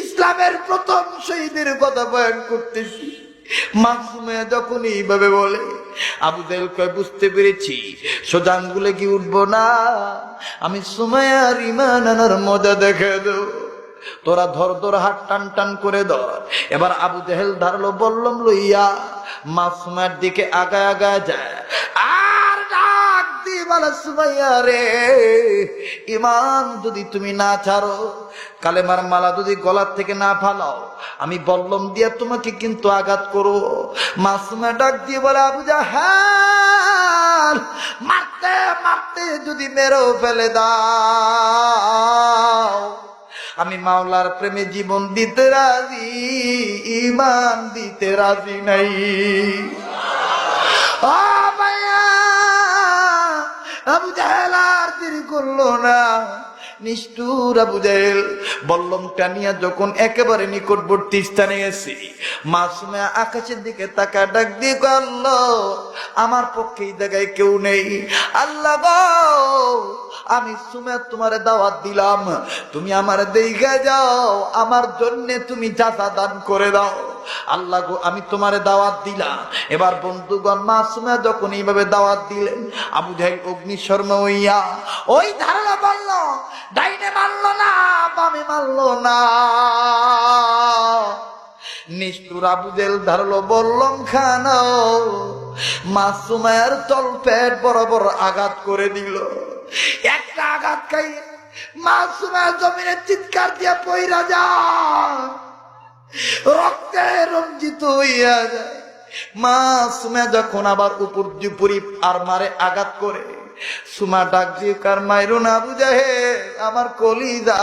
ইসলামের প্রথম শহীদের কথা বয়ান করতেছি। মা সুমাইয়া যখন এইভাবে বলে, আবু জাহেল কয়, বুঝতে পেরেছি সোজা আঙ্গুলে কি উঠবো না, আমি সুমাইয়ার ঈমান আনার মজা দেখে দেব। তোরা ধর ধর, হাত টান টান করে ধর। এবার আবু জাহেল ধারলো বললাম লইয়া মা সুমাইয়ার দিকে আগায় আগায় যায়, আর ডাক দিয়ে বলে, সুমাইয়া রে, ঈমান যদি তুমি না ছাড়ো, কালেমার মালা যদি গলার থেকে না ফালাও, আমি বললাম দিয়া তোমাকে কিন্তু আঘাত করো। মা সুমাইয়া ডাক দিয়ে বলে, আবু জাহেল, মারতে মারতে যদি মেরেও ফেলে দাও, আমি মাওলার প্রেমে জীবন দিতে রাজি, ঈমান দিতে রাজি নাই। ও ভাইয়া, আবু জাহেল আর দেরি করলো না। নিষ্ঠুর আবু জাহেল বল্লম টানিয়া যখন একেবারে নিকটবর্তী স্থানে এসে মা সুমাইয়া আকাশের দিকে তাকা ডাক দিয়ে কয়, আল্লাহ, আমার পক্ষে এই জায়গায় কেউ নেই। আল্লাহ গো, আমি সুমাইয়া তোমারে দাওয়াত দিলাম, তুমি আমার দেইখা যাও, আমার জন্য তুমি জাযা দান করে দাও। আল্লাহ গো, আমি তোমারে দাওয়াত দিলাম। এবার বন্ধুগণ, মা সুমাইয়া যখন এইভাবে দাওয়াত দিলেন, আবু জাহেল অগ্নিশর্মা হইয়া ওই ধারণা বলল, ডাইনে মারলো না, বামে মারলো না। নিষ্ঠুর আবু জাহেল ধারলো বললাম খানা, মা সুমাইয়ার তল পেট বরাবর আঘাত করে দিল। একটা আঘাত খাই মা সুমাইয়া জমিনে চিৎকার দিয়া পইরা যায়, রক্তে রঞ্জিত হইয়া যায়। মা সুমাইয়া যখন আবার উপর দুপুরি আর মারে আঘাত করে, সুমা ডাক দিয়ে কার, মাইরো না আবু জাহেল, আমার কলিজা।